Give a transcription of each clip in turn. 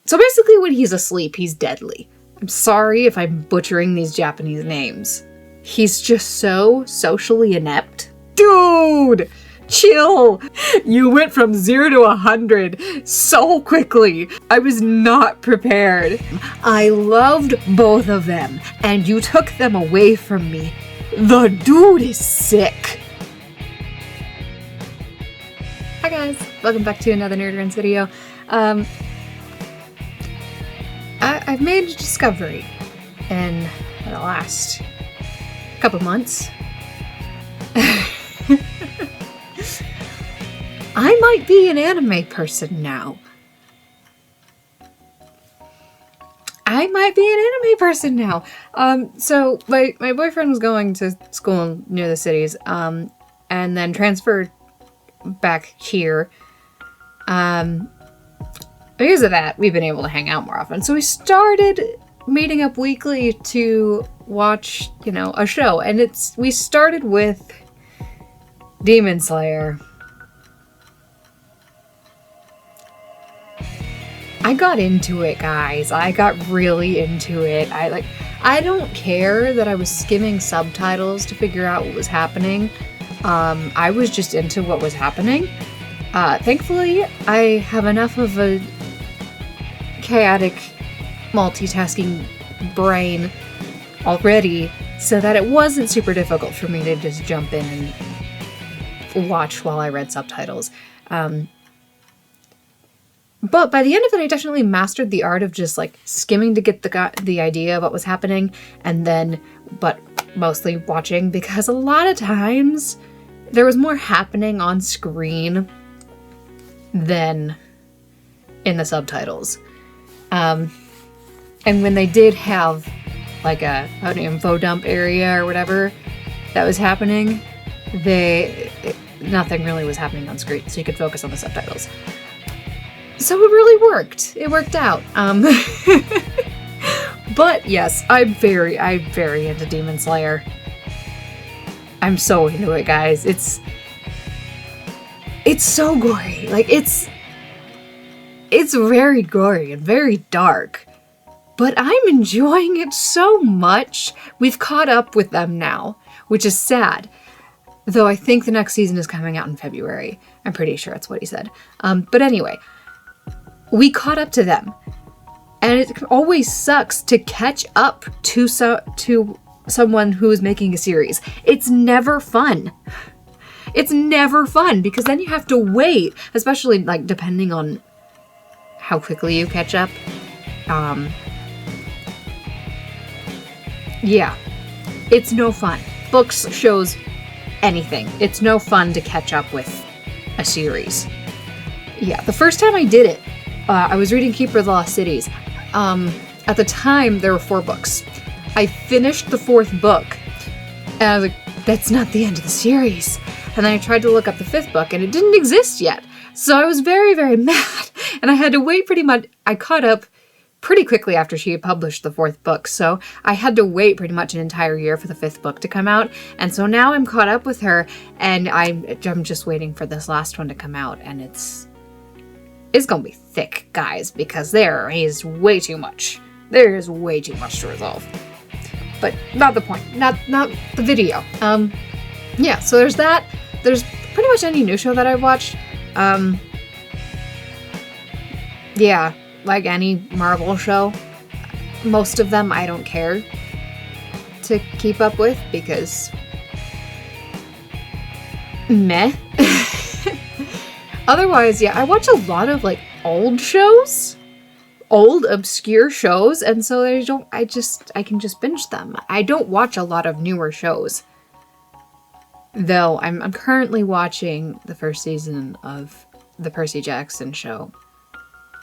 So basically when he's asleep, he's deadly. I'm sorry if I'm butchering these Japanese names. He's just so socially inept. Dude! Chill! You went from 0 to 100 so quickly. I was not prepared. I loved both of them, and you took them away from me. The dude is sick. Hi guys, welcome back to another Nerd Rants video. I've made a discovery in the last couple months. I might be an anime person now. So my boyfriend was going to school near the cities, and then transferred back here. Because of that, we've been able to hang out more often. So we started meeting up weekly to watch, a show. And we started with Demon Slayer. I got into it, guys. I got really into it. I don't care that I was skimming subtitles to figure out what was happening. I was just into what was happening. Thankfully, I have enough of a chaotic multitasking brain already so that it wasn't super difficult for me to just jump in and watch while I read subtitles. But by the end of it, I definitely mastered the art of just skimming to get the idea of what was happening, but mostly watching, because a lot of times there was more happening on screen than in the subtitles. And when they did have an info dump area or whatever that was happening, nothing really was happening on screen, so you could focus on the subtitles. So it really worked. It worked out. But yes, I'm very into Demon Slayer. I'm so into it, guys. It's so gory. It's very gory and very dark. But I'm enjoying it so much. We've caught up with them now, which is sad. Though I think the next season is coming out in February. I'm pretty sure that's what he said. But anyway, we caught up to them. And it always sucks to catch up to someone who is making a series. It's never fun. It's never fun because then you have to wait, especially depending on how quickly you catch up. Yeah, it's no fun. Books, shows, anything. It's no fun to catch up with a series. Yeah, the first time I did it, I was reading Keeper of the Lost Cities. At the time, there were 4 books. I finished the 4th book, and I was like, that's not the end of the series. And then I tried to look up the 5th book, and it didn't exist yet. So I was very, very mad. And I had to wait I caught up pretty quickly after she had published the 4th book. So I had to wait pretty much an entire year for the 5th book to come out. And so now I'm caught up with her, and I'm just waiting for this last one to come out. And it's gonna be thick, guys, because there is way too much. There is way too much to resolve. But not the point. Not the video. Yeah, so there's that. There's pretty much any new show that I've watched. Yeah, like any Marvel show. Most of them I don't care to keep up with because meh. Otherwise, yeah, I watch a lot of old shows, old obscure shows, and so I can just binge them. I don't watch a lot of newer shows. Though I'm currently watching the first season of the Percy Jackson show,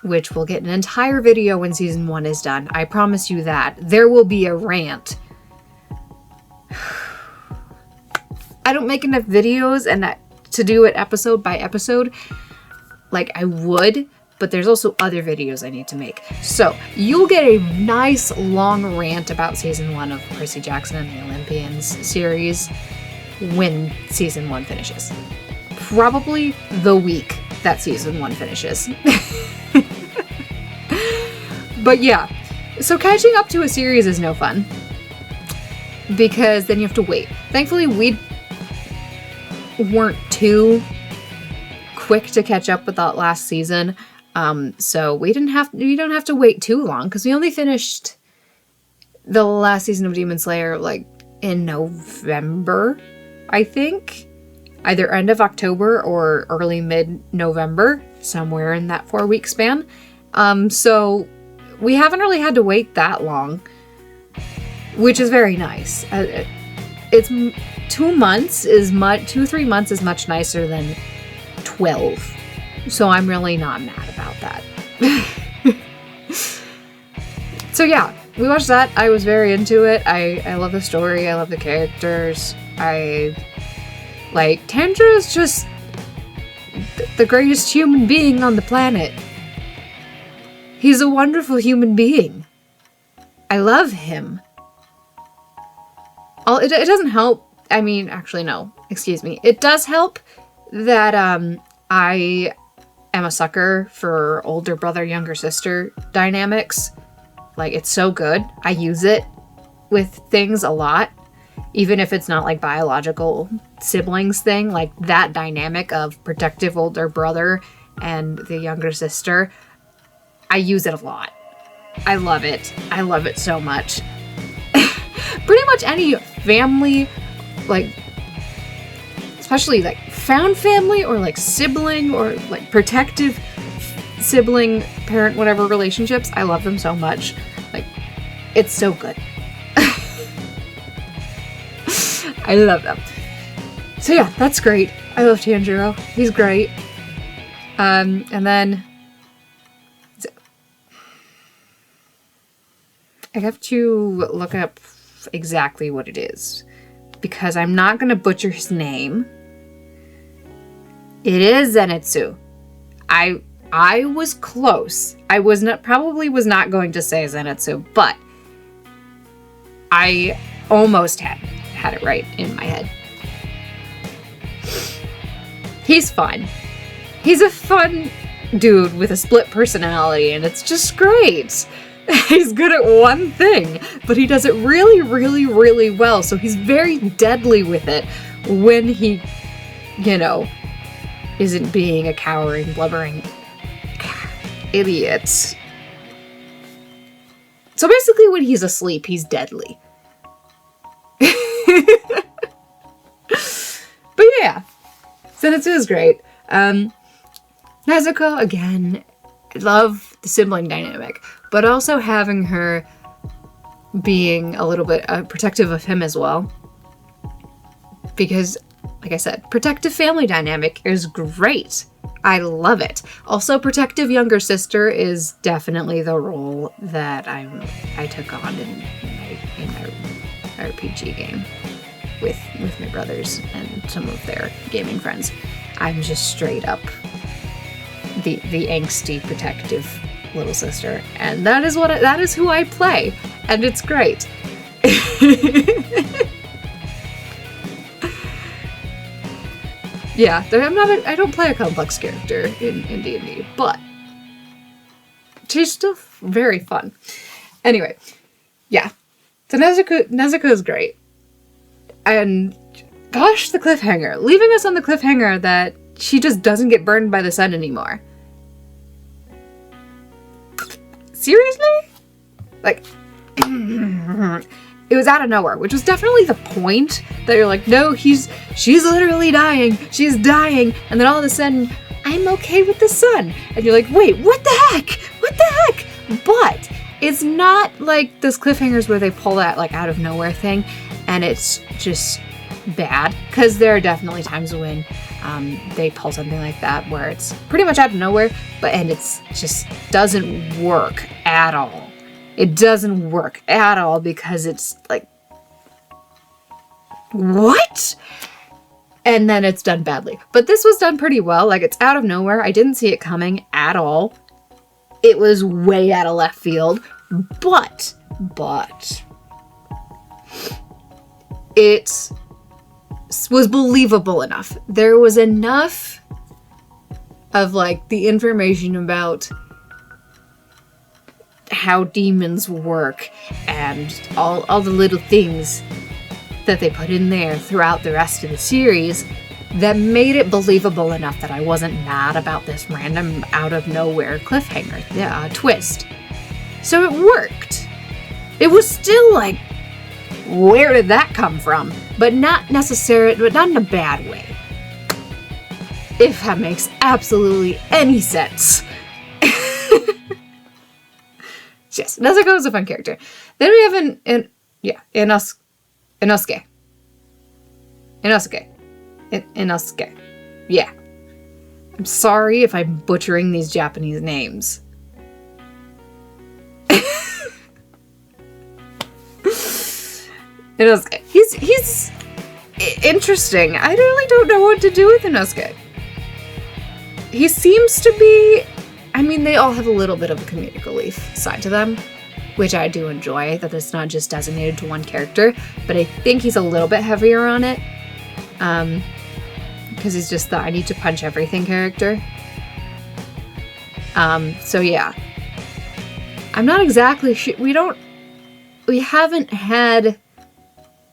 which will get an entire video when season 1 is done. I promise you that. There will be a rant. I don't make enough videos and to do it episode by episode like I would, but there's also other videos I need to make. So you'll get a nice long rant about season 1 of Percy Jackson and the Olympians series when season 1 finishes. Probably the week that season 1 finishes. But yeah, so catching up to a series is no fun. Because then you have to wait. Thankfully, we weren't too quick to catch up with that last season. So we don't have to wait too long, because we only finished the last season of Demon Slayer like in November, I think. Either end of October or early mid-November, somewhere in that 4-week span. So we haven't really had to wait that long, which is very nice. It's 2 months is much, 3 months is much nicer than 12. So I'm really not mad about that. So yeah, we watched that. I was very into it. I love the story. I love the characters. Tanjiro is just the greatest human being on the planet. He's a wonderful human being. I love him. It doesn't help. I mean, actually, no. Excuse me. It does help that I am a sucker for older brother, younger sister dynamics. Like, it's so good. I use it with things a lot. Even if it's not like biological siblings thing, like that dynamic of protective older brother and the younger sister, I use it a lot. I love it. I love it so much. Pretty much any family, like, especially like found family or like sibling or like protective sibling, parent, whatever relationships, I love them so much. Like, it's so good. I love them. So yeah, that's great. I love Tanjiro. He's great. And then I have to look up exactly what it is, because I'm not going to butcher his name. It is Zenitsu. I was close. I was not going to say Zenitsu, but I almost had it right in my head. He's fun. He's a fun dude with a split personality, and it's just great. He's good at one thing, but he does it really, really, really well, so he's very deadly with it when he, isn't being a cowering, blubbering idiot. So basically when he's asleep, he's deadly. But yeah, Zenitsu is great. Nezuko, again, I love the sibling dynamic, but also having her being a little bit protective of him as well. Because, like I said, protective family dynamic is great. I love it. Also, protective younger sister is definitely the role that I took on in my RPG game with my brothers and some of their gaming friends. I'm just straight up the angsty, protective little sister, and that is who I play, and it's great. Yeah, I don't play a complex character in D&D, but she's still very fun. Anyway, yeah. So Nezuko is great. And gosh, the cliffhanger. Leaving us on the cliffhanger that she just doesn't get burned by the sun anymore. Seriously? Like, it was out of nowhere, which was definitely the point, that you're like, no, she's literally dying. She's dying. And then all of a sudden, I'm okay with the sun. And you're like, wait, what the heck? What the heck? But it's not like those cliffhangers where they pull that like out of nowhere thing and it's just bad, because there are definitely times when they pull something like that where it's pretty much out of nowhere, and it's just doesn't work at all. It doesn't work at all because it's like, what? And then it's done badly. But this was done pretty well. Like, it's out of nowhere. I didn't see it coming at all. It was way out of left field. But it was believable enough. There was enough of like the information about how demons work and all the little things that they put in there throughout the rest of the series that made it believable enough that I wasn't mad about this random out of nowhere cliffhanger twist. So it worked. It was still like, where did that come from? But not necessarily, but not in a bad way. If that makes absolutely any sense. Yes, Nezuko is a fun character. Then we have Inosuke. Yeah. I'm sorry if I'm butchering these Japanese names. Inosuke. He's interesting. I really don't know what to do with Inosuke. He seems to be... I mean, they all have a little bit of a comedic relief side to them, which I do enjoy, that it's not just designated to one character, but I think he's a little bit heavier on it, because he's just the I need to punch everything character. So yeah. I'm not exactly sure, we haven't had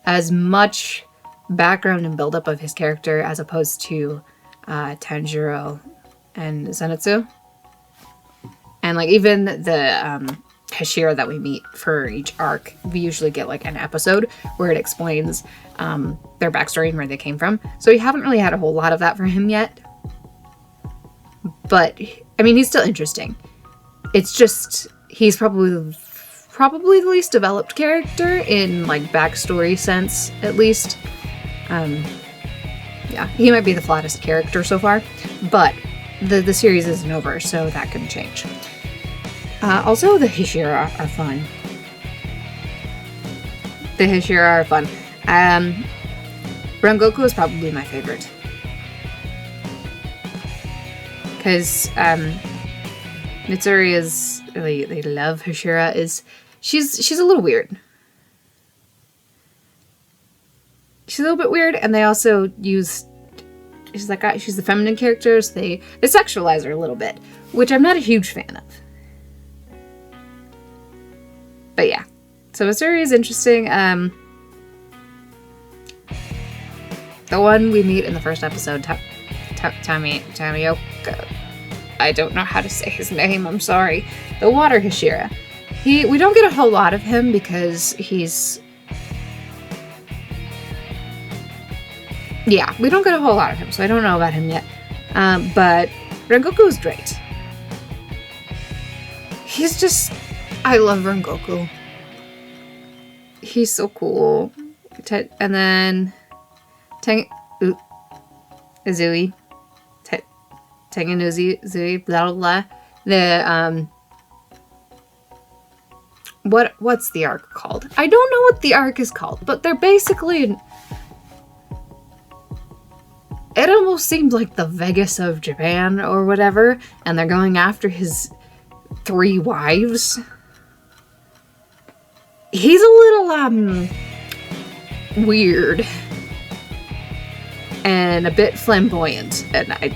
as much background and buildup of his character as opposed to Tanjiro and Zenitsu. And like even the Hashira that we meet for each arc, we usually get like an episode where it explains their backstory and where they came from. So we haven't really had a whole lot of that for him yet. But I mean, he's still interesting. It's just he's probably the least developed character in like backstory sense, at least. Yeah, he might be the flattest character so far, but the series isn't over, so that can change. Also, the Hashira are fun. Rengoku is probably my favorite. Because Mitsuri is really, they love Hashira. She's a little weird. She's a little bit weird, and they also use... She's the feminine character, so they sexualize her a little bit, which I'm not a huge fan of. But yeah, so Mitsuri is interesting. The one we meet in the first episode, Tamioka. I don't know how to say his name, I'm sorry. The water Hashira. We don't get a whole lot of him because he's... Yeah, we don't get a whole lot of him, so I don't know about him yet. But Rengoku is great. He's just... I love Rengoku. He's so cool. And then... Uzui. Tengen blah blah blah. What's the arc called? I don't know what the arc is called, but they're basically... It almost seemed like the Vegas of Japan or whatever, and they're going after his 3 wives. He's a little, weird. And a bit flamboyant, and I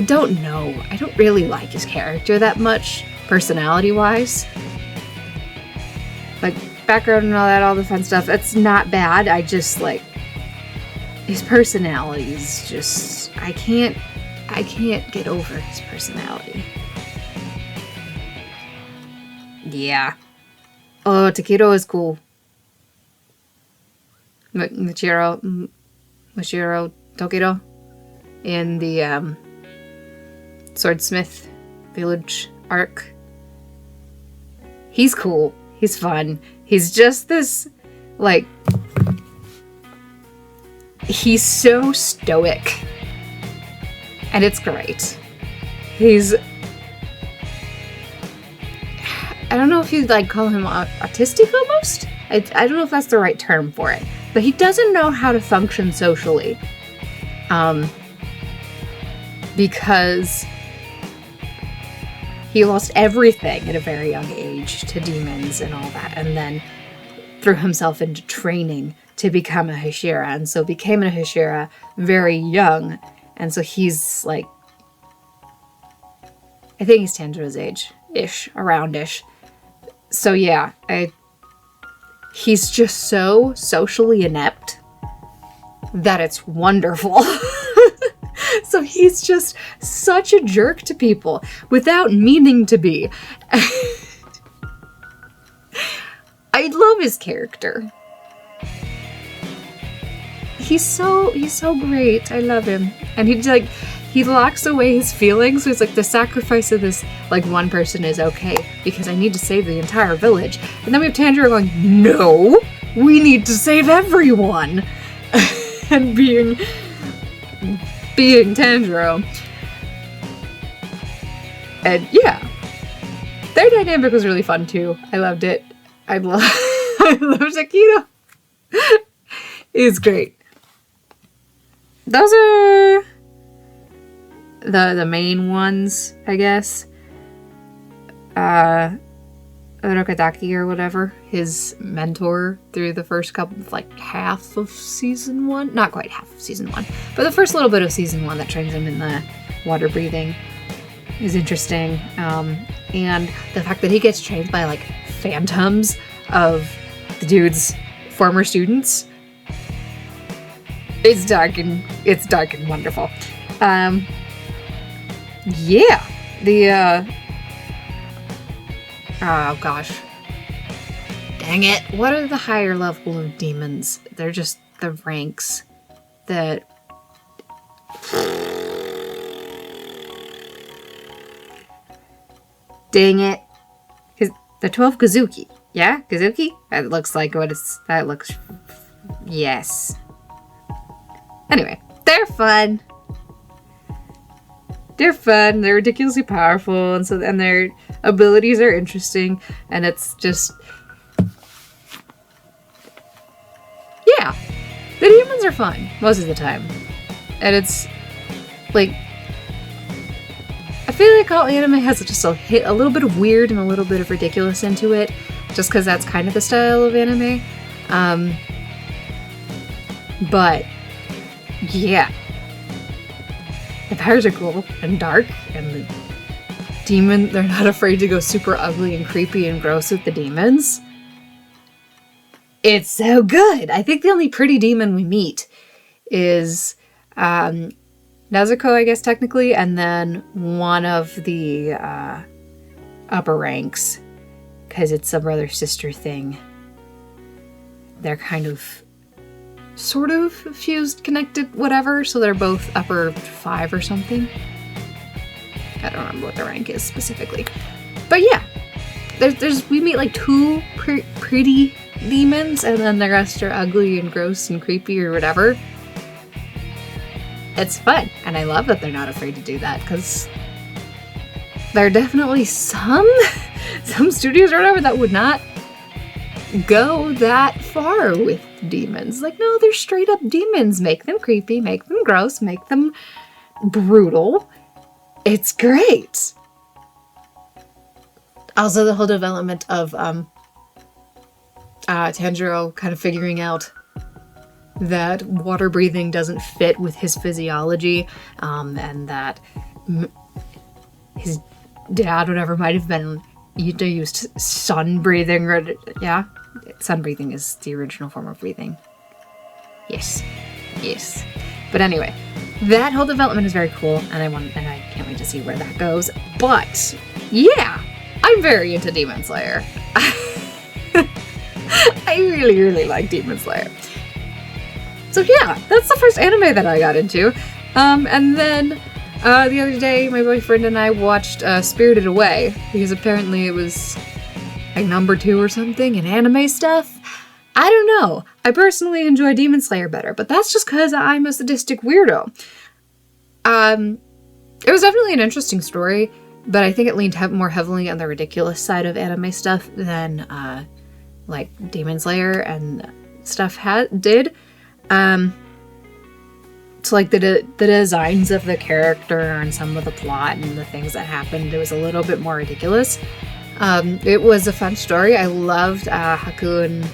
don't know. I don't really like his character that much, personality-wise. Like, background and all the fun stuff, it's not bad. I just, like... His personality is just... I can't get over his personality. Yeah. Oh, Takedo is cool. Mashiro Takedo in the Swordsmith Village arc. He's cool. He's fun. He's just this, like... He's so stoic. And it's great. He's... I don't know if you'd like call him autistic almost? I don't know if that's the right term for it. But he doesn't know how to function socially. Because he lost everything at a very young age to demons and all that. And then threw himself into training to become a Hashira, and so became a Hashira very young, and so he's like, I think he's Tanjiro's age-ish, around-ish, So yeah, he's just so socially inept that it's wonderful. So he's just such a jerk to people without meaning to be. I love his character. He's so great. I love him. And he locks away his feelings. So it's like the sacrifice of this, like, one person is okay because I need to save the entire village. And then we have Tanjiro going, no, we need to save everyone. And being Tanjiro. And yeah, their dynamic was really fun too. I loved it. I love Shakito. It's great. Those are the main ones, I guess. Rokadaki or whatever, his mentor through the first couple, like half of season 1. Not quite half of season 1, but the first little bit of season 1 that trains him in the water breathing is interesting. And the fact that he gets trained by like phantoms of the dude's former students. It's dark and wonderful. Yeah, oh gosh. Dang it. What are the higher level of demons? They're just the ranks that... Dang it. The 12 Kazuki. Yeah? Kazuki? That looks like what it's... That looks... Yes. Anyway, they're fun. They're fun, they're ridiculously powerful, and their abilities are interesting, and it's just... Yeah. The demons are fun, most of the time. And it's, like... I feel like all anime has just a little bit of weird and a little bit of ridiculous into it, just because that's kind of the style of anime. But, yeah. The powers are cool and dark, and the demon, they're not afraid to go super ugly and creepy and gross with the demons. It's so good! I think the only pretty demon we meet is Nezuko, I guess, technically, and then one of the upper ranks, because it's a brother-sister thing. They're kind of sort of fused, connected, whatever, so they're both upper 5 or something. I don't remember what the rank is specifically. But yeah, we meet like 2 pretty demons, and then the rest are ugly and gross and creepy or whatever. It's fun, and I love that they're not afraid to do that, because there are definitely some studios or whatever that would not go that far with demons. Like, no, they're straight up demons. Make them creepy, make them gross, make them brutal. It's great. Also, the whole development of Tanjiro kind of figuring out that water breathing doesn't fit with his physiology, and that his dad, whatever, might have been used sun breathing, or yeah, sun breathing is the original form of breathing. Yes. But anyway, that whole development is very cool, and I can't wait to see where that goes. But yeah, I'm very into Demon Slayer. I really, really like Demon Slayer. So yeah, that's the first anime that I got into. And then the other day, my boyfriend and I watched Spirited Away, because apparently it was like number 2 or something in anime stuff. I don't know. I personally enjoy Demon Slayer better, but that's just because I'm a sadistic weirdo. It was definitely an interesting story, but I think it leaned more heavily on the ridiculous side of anime stuff than like Demon Slayer and stuff did. So like the designs of the character and some of the plot and the things that happened, it was a little bit more ridiculous. It was a fun story. I loved Haku and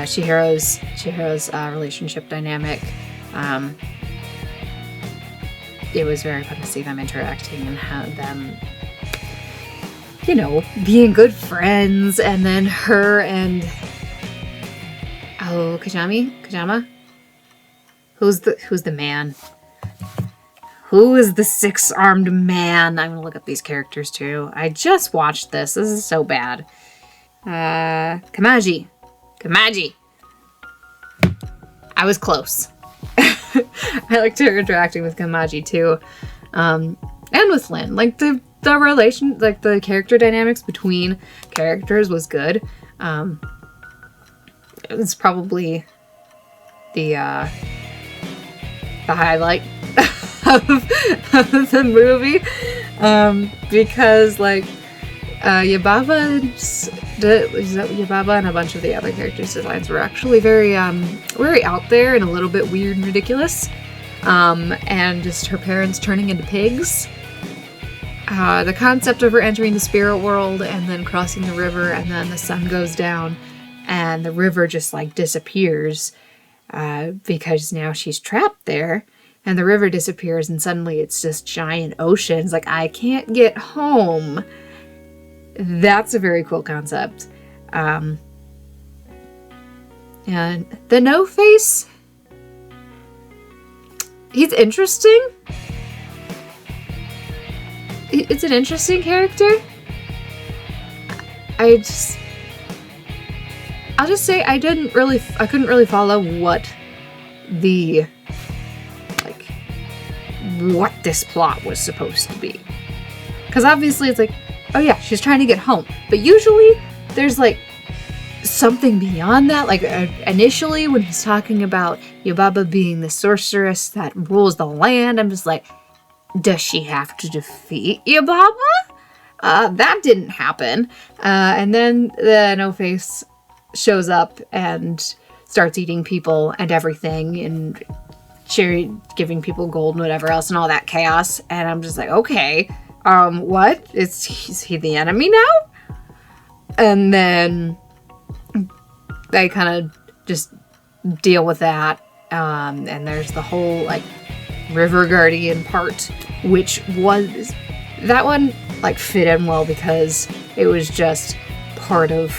Chihiro's relationship dynamic. It was very fun to see them interacting and have them you know, being good friends, and then her and Kajama? Who's the man? Who is the 6-armed man? I'm gonna look up these characters too. I just watched this. This is so bad. Kamaji. I was close. I liked her interacting with Kamaji too. And with Lynn. Like the relation, like the character dynamics between characters was good. It's probably the highlight of the movie, because like Yubaba and a bunch of the other characters' designs were actually very out there and a little bit weird and ridiculous, and just her parents turning into pigs. The concept of her entering the spirit world and then crossing the river, and then the sun goes down and the river just like disappears, because now she's trapped there. And the river disappears, and suddenly it's just giant oceans. Like, I can't get home. That's a very cool concept. And the No-Face, he's interesting. It's an interesting character. I'll just say I couldn't really follow what this plot was supposed to be. Because obviously it's like, oh yeah, she's trying to get home. But usually there's like something beyond that. Like initially when he's talking about Yubaba being the sorceress that rules the land, I'm just like, does she have to defeat Yubaba? That didn't happen. And then the No-Face shows up and starts eating people and everything, and giving people gold and whatever else and all that chaos. And I'm just like, okay, what? Is he the enemy now? And then they kind of just deal with that. And there's the whole like river guardian part, which was, that one like fit in well because it was just part of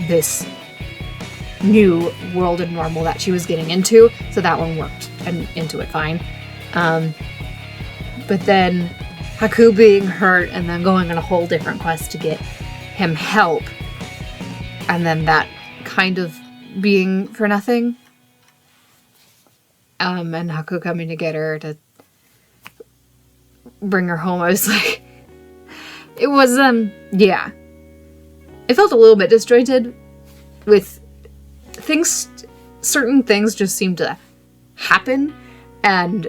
this new world and normal that she was getting into, so that one worked and into it fine. But then Haku being hurt and then going on a whole different quest to get him help, and then that kind of being for nothing, and Haku coming to get her to bring her home, I was like, it was yeah, it felt a little bit disjointed with certain things just seem to happen, and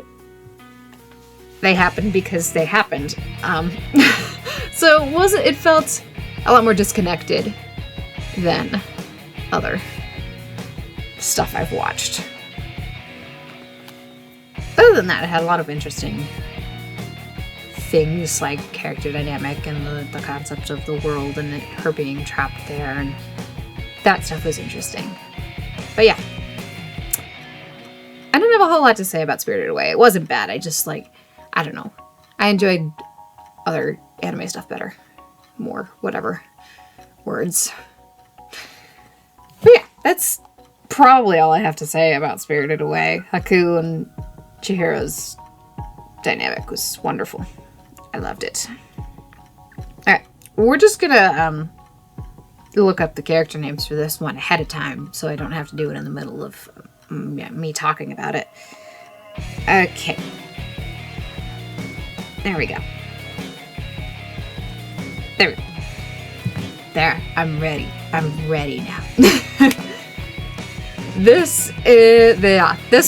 they happened because they happened. So it felt a lot more disconnected than other stuff I've watched. Other than that, it had a lot of interesting things like character dynamic and the concept of the world and her being trapped there, and that stuff was interesting. But yeah, I don't have a whole lot to say about Spirited Away. It wasn't bad. I just I don't know. I enjoyed other anime stuff better. More, whatever. Words. But yeah, that's probably all I have to say about Spirited Away. Haku and Chihiro's dynamic was wonderful. I loved it. Alright, we're just gonna look up the character names for this one ahead of time so I don't have to do it in the middle of me talking about it. Okay. There we go. There we go. There, I'm ready. I'm ready now. This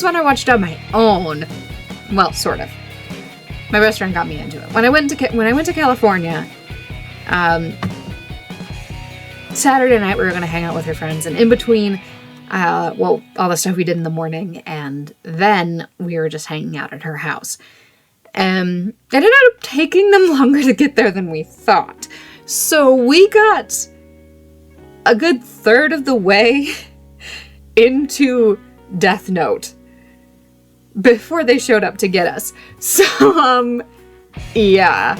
one I watched on my own. Well, sort of. My best friend got me into it. When I went to California, Saturday night we were going to hang out with her friends, and in between, all the stuff we did in the morning, and then we were just hanging out at her house. It ended up taking them longer to get there than we thought. So we got a good third of the way into Death Note before they showed up to get us. So, yeah.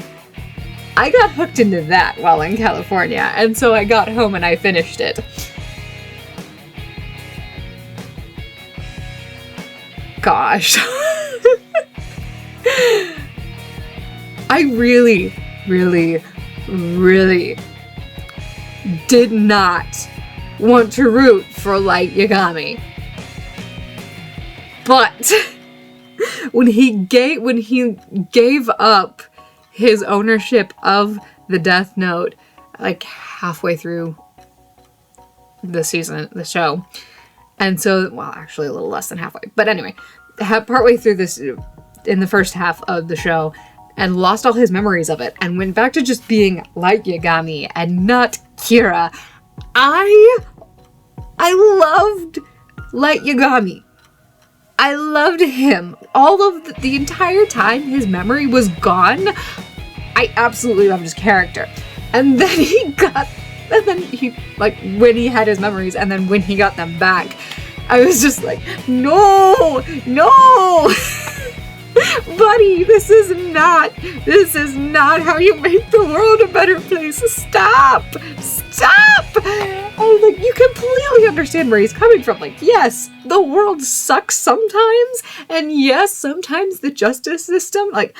I got hooked into that while in California, and so I got home and I finished it. Gosh. I really, really, really did not want to root for Light Yagami. But when he gave up his ownership of the Death Note, like halfway through the show, and so, well, actually a little less than halfway, but anyway, partway through this, in the first half of the show, and lost all his memories of it, and went back to just being Light Yagami and not Kira. I loved Light Yagami. I loved him. All of the entire time his memory was gone, I absolutely loved his character. And then when he had his memories, and then when he got them back, I was just like, no! Buddy, this is not how you make the world a better place. Stop! And like, you completely understand where he's coming from. Like, yes, the world sucks sometimes, and yes, sometimes the justice system, like,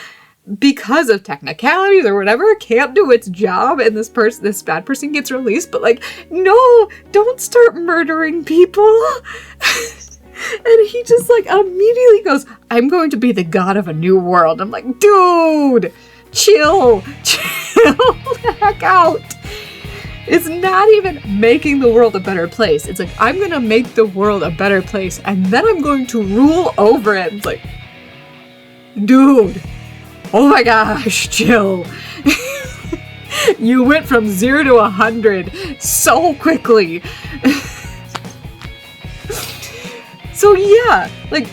because of technicalities or whatever, can't do its job, and this bad person gets released, but like, no, don't start murdering people. And he just like immediately goes, I'm going to be the god of a new world. I'm like, dude, chill the heck out. It's not even making the world a better place. It's like, I'm gonna make the world a better place, and then I'm going to rule over it. It's like, dude, oh my gosh, chill. You went from 0 to 100 so quickly. So yeah, like,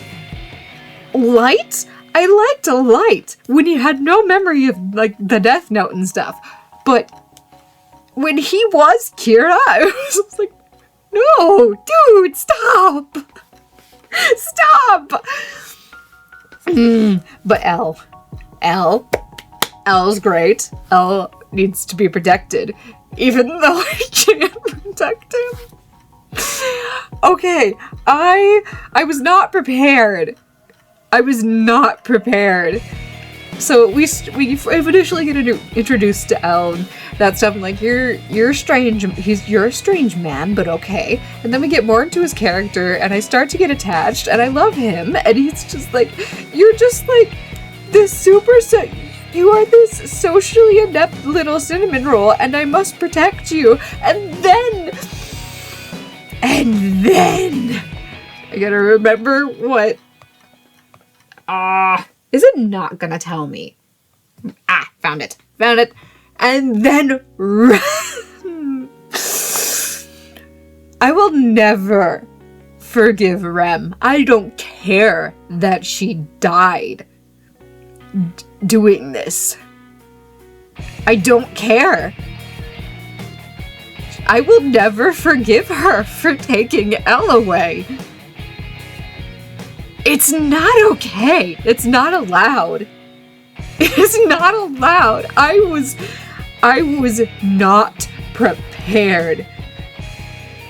Light? I liked Light when he had no memory of, like, the Death Note and stuff. But when he was Kira, I was just like, no, dude, stop! Stop! But L's great. L needs to be protected, even though I can't protect him. Okay, I was not prepared. So we initially get introduced to L and that stuff, and like, you're strange. You're a strange man, but okay. And then we get more into his character, and I start to get attached, and I love him. And he's just like, you're just like this you are this socially inept little cinnamon roll, and I must protect you. And then I gotta remember what. Is it not gonna tell me? Found it. And then I will never forgive Rem. I don't care that she died doing this. I don't care. I will never forgive her for taking Elle away. It's not okay. It's not allowed. It's not allowed. I was not prepared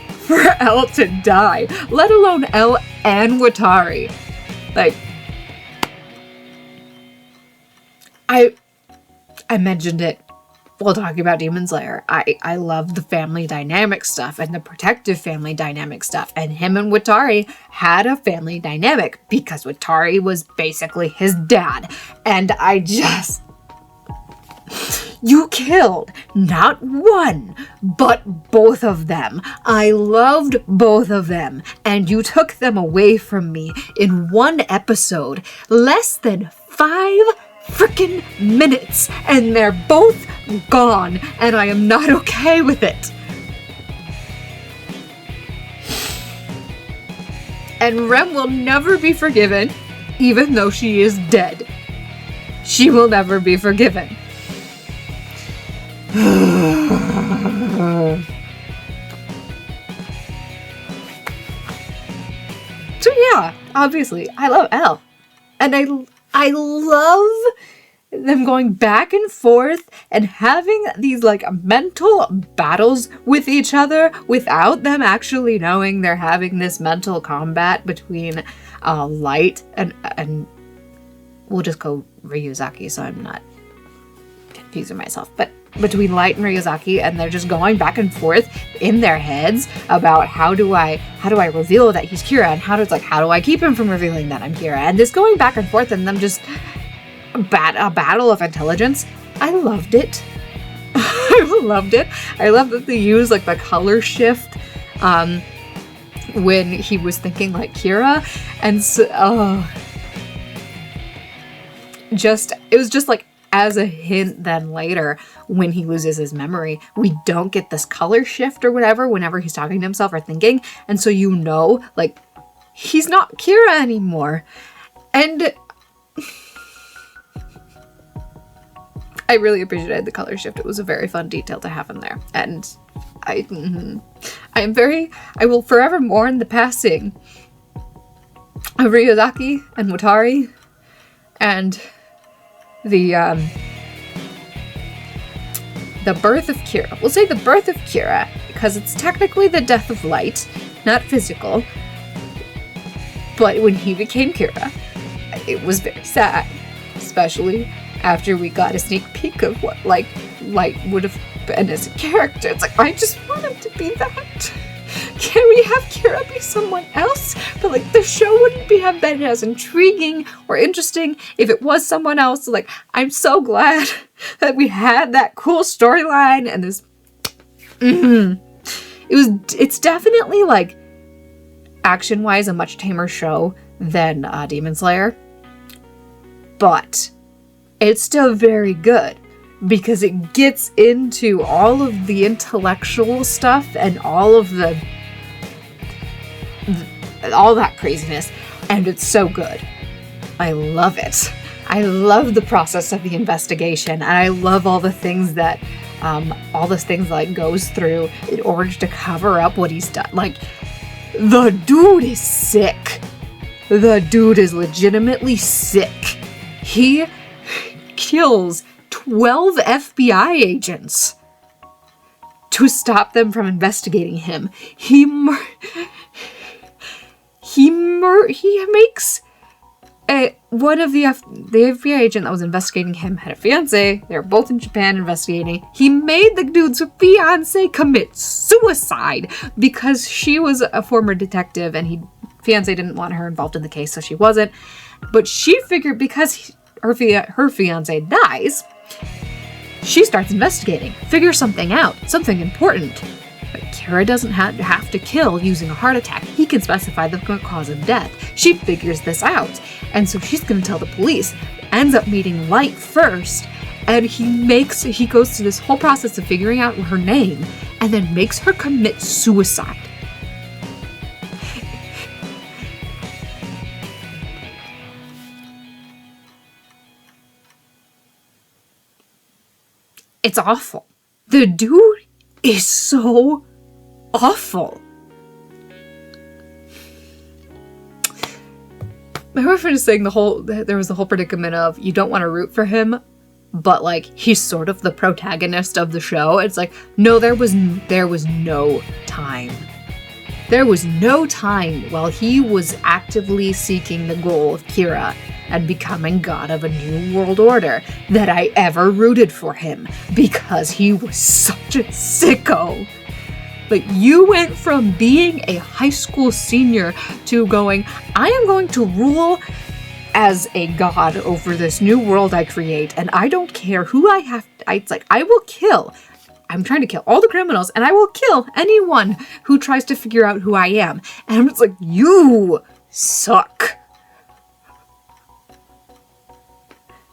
for Elle to die, let alone Elle and Watari. Like, I mentioned it while talking about Demon Slayer. I love the family dynamic stuff and the protective family dynamic stuff. And him and Watari had a family dynamic because Watari was basically his dad. And you killed not one, but both of them. I loved both of them. And you took them away from me in one episode, less than 5 freaking minutes, and they're both gone, and I am not okay with it. And Rem will never be forgiven, even though she is dead. She will never be forgiven. So yeah, obviously, I love Elle. And I love them going back and forth and having these like mental battles with each other without them actually knowing they're having this mental combat between Light and we'll just go Ryuzaki so I'm not confusing myself, but between Light and Ryuzaki, and they're just going back and forth in their heads about how do I reveal that he's Kira, and how do I keep him from revealing that I'm Kira, and this going back and forth and them just a battle of intelligence. I loved it. I loved it. I love that they use like the color shift when he was thinking like Kira, and so it was just like as a hint then later when he loses his memory, we don't get this color shift or whatever whenever he's talking to himself or thinking, and so you know like he's not Kira anymore. And I really appreciated the color shift. It was a very fun detail to have in there, and I will forever mourn the passing of Ryuzaki and Watari and the birth of Kira. We'll say the birth of Kira because it's technically the death of Light, not physical. But when he became Kira, it was very sad, especially after we got a sneak peek of what like Light would have been as a character. It's like, I just want him to be that. Can we have Kira be someone else? But like the show wouldn't have been as intriguing or interesting if it was someone else. Like, I'm so glad that we had that cool storyline and this. It's definitely like action-wise a much tamer show than Demon Slayer, but it's still very good because it gets into all of the intellectual stuff and all of all that craziness, and it's so good. I love it. I love the process of the investigation, and I love all the things that like goes through in order to cover up what he's done. Like, the dude is sick. The dude is legitimately sick. He kills 12 FBI agents to stop them from investigating him. He makes one of the FBI agent that was investigating him had a fiance. They were both in Japan investigating. He made the dude's fiance commit suicide because she was a former detective and fiance didn't want her involved in the case, so she wasn't. But she figured because her fiance dies, she starts investigating, figures something out, something important. But Kira doesn't have to kill using a heart attack. He can specify the cause of death. She figures this out, and so she's going to tell the police. Ends up meeting Light first, and he goes through this whole process of figuring out her name, and then makes her commit suicide. It's awful. The dude is so awful. My boyfriend is saying there was the whole predicament of you don't want to root for him, but like he's sort of the protagonist of the show. It's like, no, there was no time. There was no time while he was actively seeking the goal of Kira and becoming god of a new world order that I ever rooted for him, because he was such a sicko. Like, you went from being a high school senior to going, I am going to rule as a god over this new world I create, and I don't care who it's like, I will kill. I'm trying to kill all the criminals, and I will kill anyone who tries to figure out who I am. And I'm just like, you suck.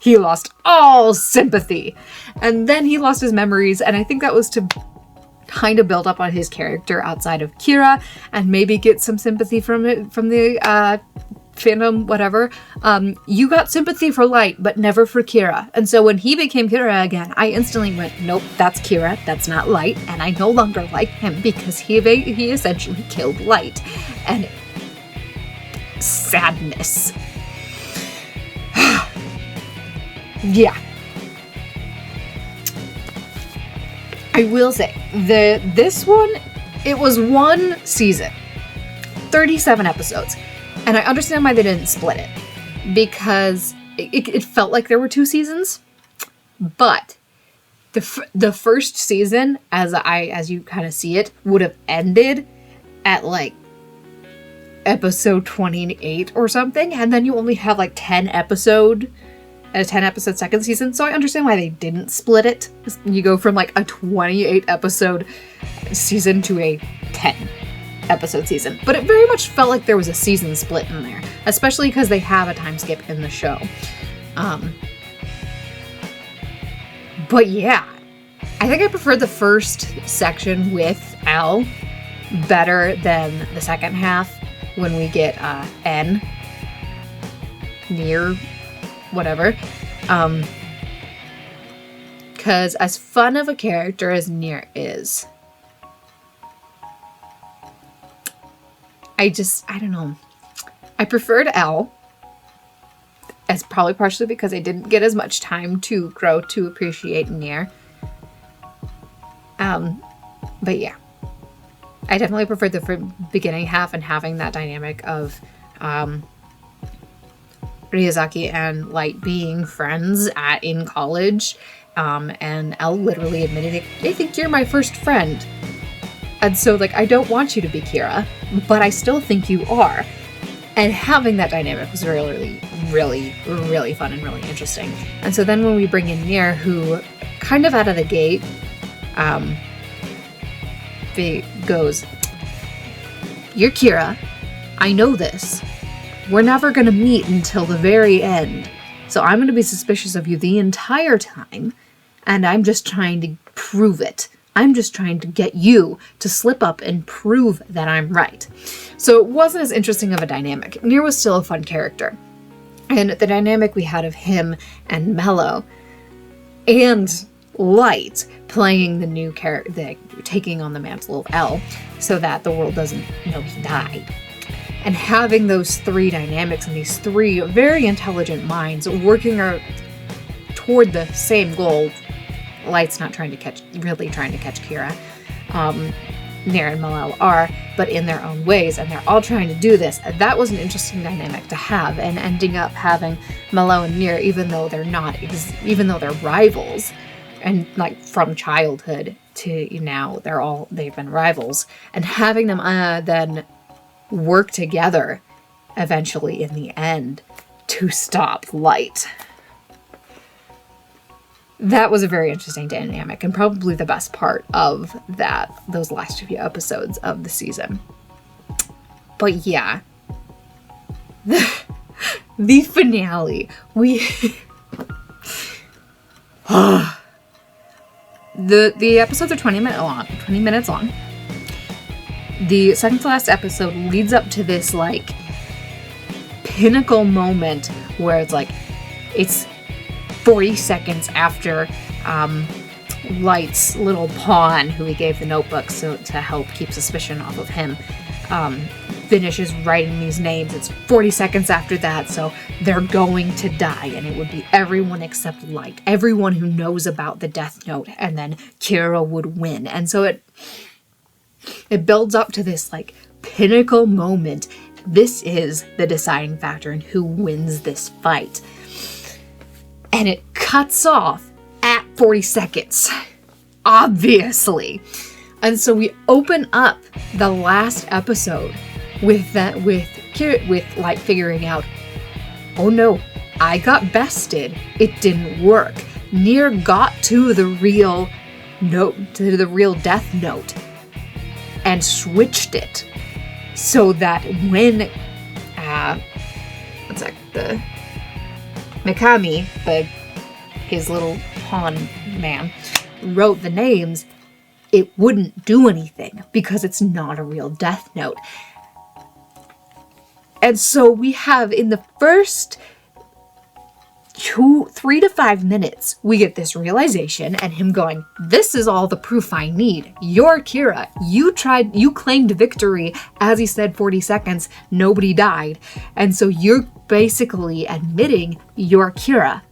He lost all sympathy. And then he lost his memories, and I think that was to kind of build up on his character outside of Kira and maybe get some sympathy from the fandom, whatever. You got sympathy for Light, but never for Kira. And so when he became Kira again, I instantly went, nope, that's Kira, that's not Light, and I no longer like him because he essentially killed Light. And sadness. Yeah, I will say, this one, it was one season, 37 episodes, and I understand why they didn't split it, because it felt like there were 2 seasons, but the first season, as you kind of see it, would have ended at like episode 28 or something, and then you only have like 10 episode second season, so I understand why they didn't split it. You go from like a 28 episode season to a 10 episode season, but it very much felt like there was a season split in there, especially because they have a time skip in the show. But yeah, I think I preferred the first section with L better than the second half when we get N near whatever. Because as fun of a character as Near is, I don't know. I preferred L. As probably partially because I didn't get as much time to grow to appreciate Near. But yeah. I definitely preferred the beginning half and having that dynamic of Ryuzaki and Light being friends in college. And Elle literally admitted, I think you're my first friend. And so, like, I don't want you to be Kira, but I still think you are. And having that dynamic was really, really, really fun and really interesting. And so then when we bring in Near, who kind of out of the gate goes, you're Kira, I know this. We're never going to meet until the very end. So I'm going to be suspicious of you the entire time. And I'm just trying to prove it. I'm just trying to get you to slip up and prove that I'm right. So it wasn't as interesting of a dynamic. Near was still a fun character. And the dynamic we had of him and Mello and Light playing the new character, taking on the mantle of L so that the world doesn't know he died. And having those 3 dynamics and these 3 very intelligent minds working toward the same goal. Light's not really trying to catch Kira. Near and Mello are, but in their own ways, and they're all trying to do this. That was an interesting dynamic to have, and ending up having Mello and Near, even though they're rivals, and like from childhood to now, they've been rivals, and having them then work together eventually in the end to stop Light. That was a very interesting dynamic and probably the best part of those last few episodes of the season. But yeah, the finale, the episodes are 20 minutes long. The second to last episode leads up to this like pinnacle moment where it's 40 seconds after Light's little pawn, who he gave the notebook to help keep suspicion off of him, finishes writing these names. It's 40 seconds after that, so they're going to die, and it would be everyone except Light, everyone who knows about the Death Note, and then Kira would win. And so it builds up to this like pinnacle moment. This is the deciding factor in who wins this fight. And it cuts off at 40 seconds, obviously. And so we open up the last episode with Light figuring out, oh no, I got bested. It didn't work. Near got to the real note, to the real Death Note, and switched it so that when the Mikami, his little pawn man, wrote the names, it wouldn't do anything because it's not a real Death Note. And so we have in the first 3 to 5 minutes, we get this realization and him going, this is all the proof I need. You're Kira. You claimed victory. As he said, 40 seconds, nobody died. And so you're basically admitting you're Kira.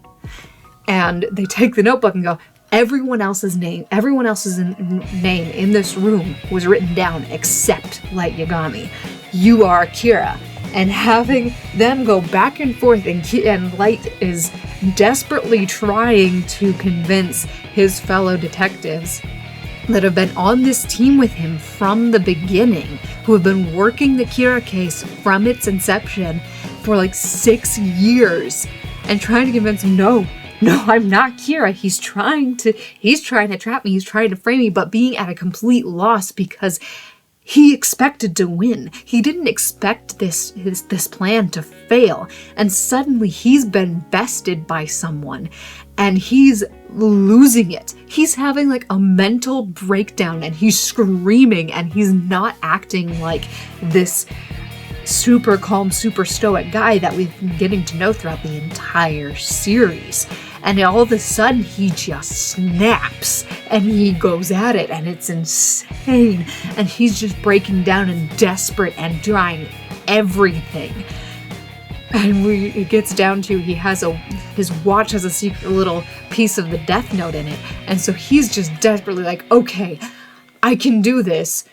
And they take the notebook and go, everyone else's name in this room was written down except Light Yagami. You are Kira. And having them go back and forth, and Light is desperately trying to convince his fellow detectives that have been on this team with him from the beginning, who have been working the Kira case from its inception for like 6 years, and trying to convince him, no, I'm not Kira. He's trying to trap me. He's trying to frame me, but being at a complete loss because he expected to win. He didn't expect this plan to fail. And suddenly he's been bested by someone and he's losing it. He's having like a mental breakdown and he's screaming and he's not acting like this super calm, super stoic guy that we've been getting to know throughout the entire series. And all of a sudden he just snaps and he goes at it and it's insane. And he's just breaking down and desperate and trying everything. And it gets down to his watch has a secret little piece of the Death Note in it. And so he's just desperately like, okay, I can do this.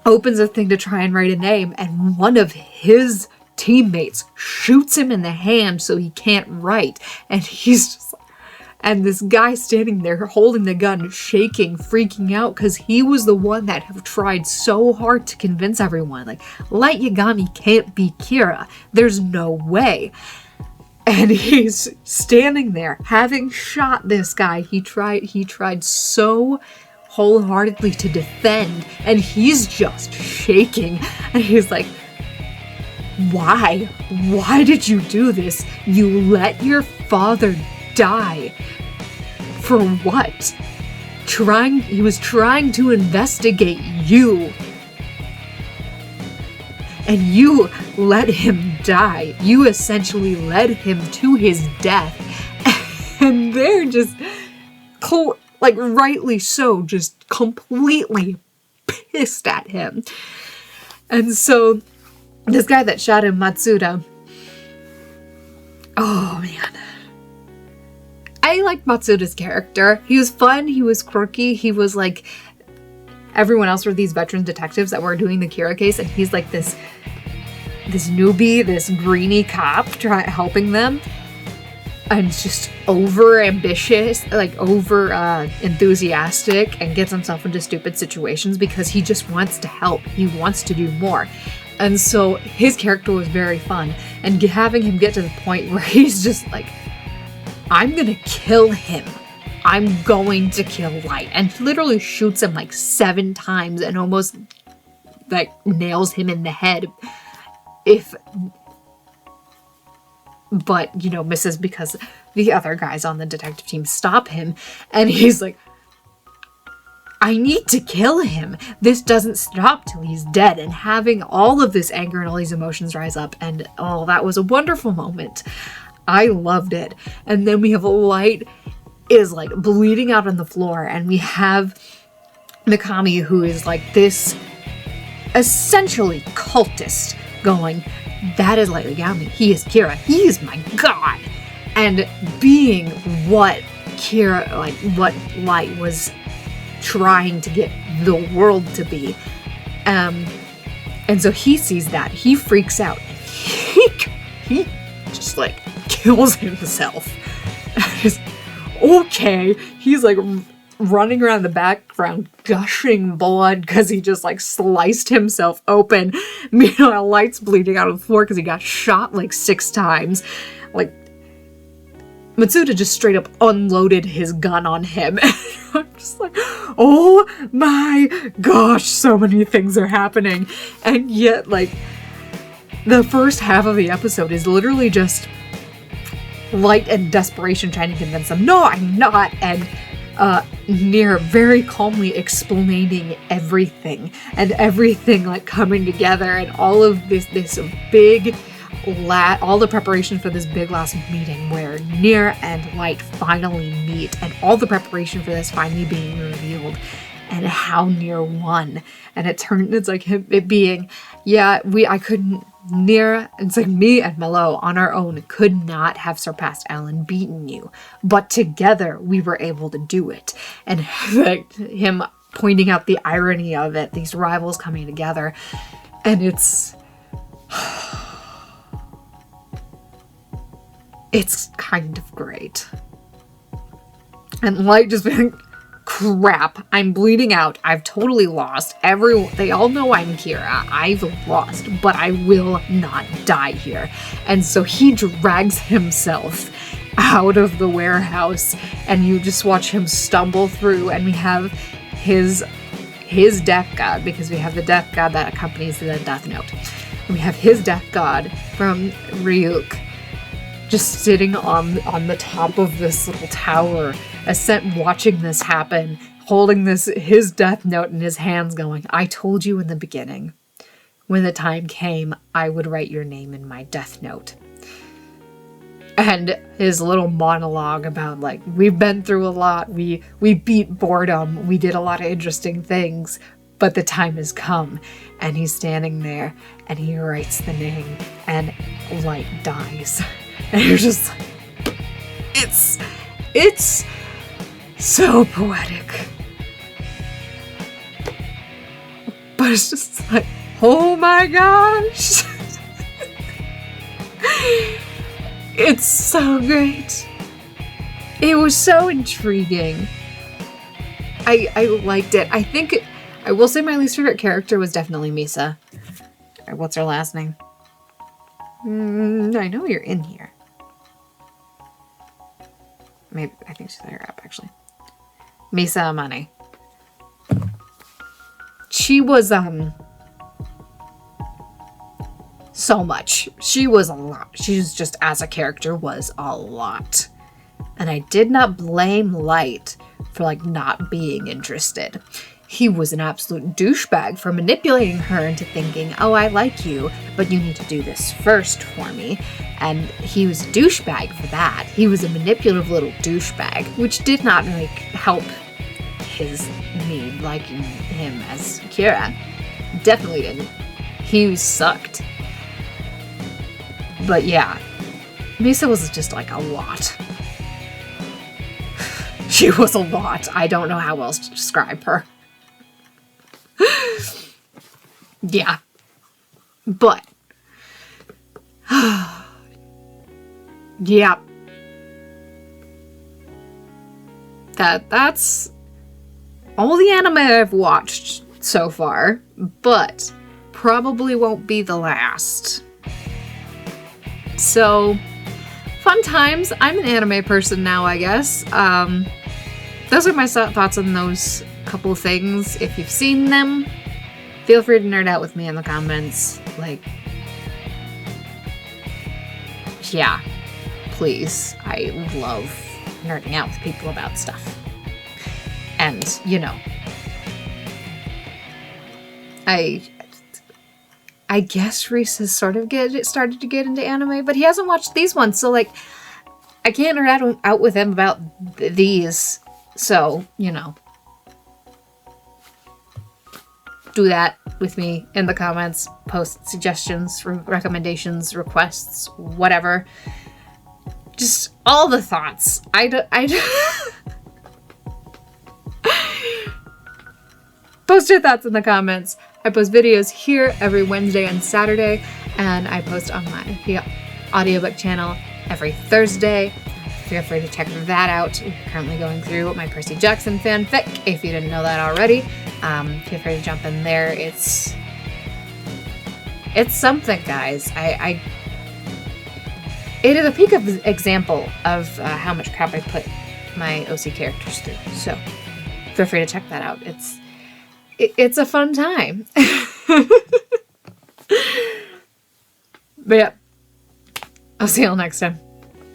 Opens a thing to try and write a name, and one of his teammates shoots him in the hand so he can't write. And and this guy standing there holding the gun, shaking, freaking out, because he was the one that have tried so hard to convince everyone, like, Light Yagami can't be Kira. There's no way. And he's standing there, having shot this guy. He tried so wholeheartedly to defend, and he's just shaking. And he's like, why did you do this? You let your father die. For what? He was trying to investigate you, and you let him die. You essentially led him to his death. And they're just rightly so, just completely pissed at him. And so this guy that shot him, Matsuda, oh man, I liked Matsuda's character. He was fun, he was quirky, he was like, everyone else were these veteran detectives that were doing the Kira case, and he's like this newbie, this greeny cop helping them. And just over ambitious, like over enthusiastic, and gets himself into stupid situations because he just wants to help. He wants to do more. And so his character was very fun. And having him get to the point where he's just like, I'm gonna kill him. I'm going to kill Light. And literally shoots him like 7 times and almost like nails him in the head. But, misses because the other guys on the detective team stop him. And he's like, I need to kill him. This doesn't stop till he's dead. And having all of this anger and all these emotions rise up. And, that was a wonderful moment. I loved it. And then we have Light is like bleeding out on the floor. And we have Mikami, who is like this essentially cultist, going, that is Light Yagami. He is Kira. He is my god. And being what Light was trying to get the world to be. And so he sees that. He freaks out. He just like kills himself. Okay. He's like running around the background, gushing blood because he just like sliced himself open. Meanwhile, Light's bleeding out of the floor because he got shot like 6 times. Like, Matsuda just straight up unloaded his gun on him. And I'm just like, oh my gosh, so many things are happening. And yet, like, the first half of the episode is literally just Light and desperation trying to convince him, no, I'm not. And Nier very calmly explaining everything, and everything like coming together, and all of this big all the preparation for this big last meeting where Nier and Light finally meet, and all the preparation for this finally being revealed. and how near one. And it's like it being, yeah, I couldn't near, it's like me and Melo on our own could not have surpassed Alan, beaten you, but together we were able to do it. And like him pointing out the irony of it, these rivals coming together, and it's kind of great. And Light just being, crap, I'm bleeding out. I've totally lost. They all know I'm Kira. I've lost, but I will not die here. And so he drags himself out of the warehouse, and you just watch him stumble through, and we have his death god, because we have the death god that accompanies the death note. And we have his death god from Ryuk just sitting on the top of this little tower, watching this happen, holding his death note in his hands, going, I told you in the beginning, when the time came, I would write your name in my death note. And his little monologue about, like, we've been through a lot, we beat boredom, we did a lot of interesting things, but the time has come. And he's standing there, and he writes the name, and Light dies. And you're just like, it's so poetic. But it's just like, oh my gosh. It's so great. It was so intriguing. I liked it. I will say my least favorite character was definitely Misa. What's her last name? I know you're in here. Maybe, I think she's higher up, actually. Misa Amane. She was, so much. She was a lot. She's just, as a character, was a lot. And I did not blame Light for, like, not being interested. He was an absolute douchebag for manipulating her into thinking, oh, I like you, but you need to do this first for me. And he was a douchebag for that. He was a manipulative little douchebag, which did not, like, help me liking him as Kira. Definitely didn't. He sucked. But yeah, Misa was just, like, a lot. She was a lot. I don't know how else to describe her. Yeah. But yeah. That's all the anime I've watched so far, but probably won't be the last. So, fun times. I'm an anime person now, I guess. Those are my thoughts on those couple of things. If you've seen them, feel free to nerd out with me in the comments. Like, yeah, please. I love nerding out with people about stuff. And, you know, I guess Reese has sort of started to get into anime, but he hasn't watched these ones, so, like, I can't nerd out with him about these. So, you know, do that with me in the comments. Post suggestions, recommendations, requests, whatever. Just all the thoughts. Post your thoughts in the comments. I post videos here every Wednesday and Saturday, and I post on my audiobook channel every Thursday. Feel free to check that out. We're currently going through my Percy Jackson fanfic, if you didn't know that already. Feel free to jump in there. It's something, guys. It is a peak of example of how much crap I put my OC characters through. So feel free to check that out. It's a fun time. But yeah, I'll see y'all next time.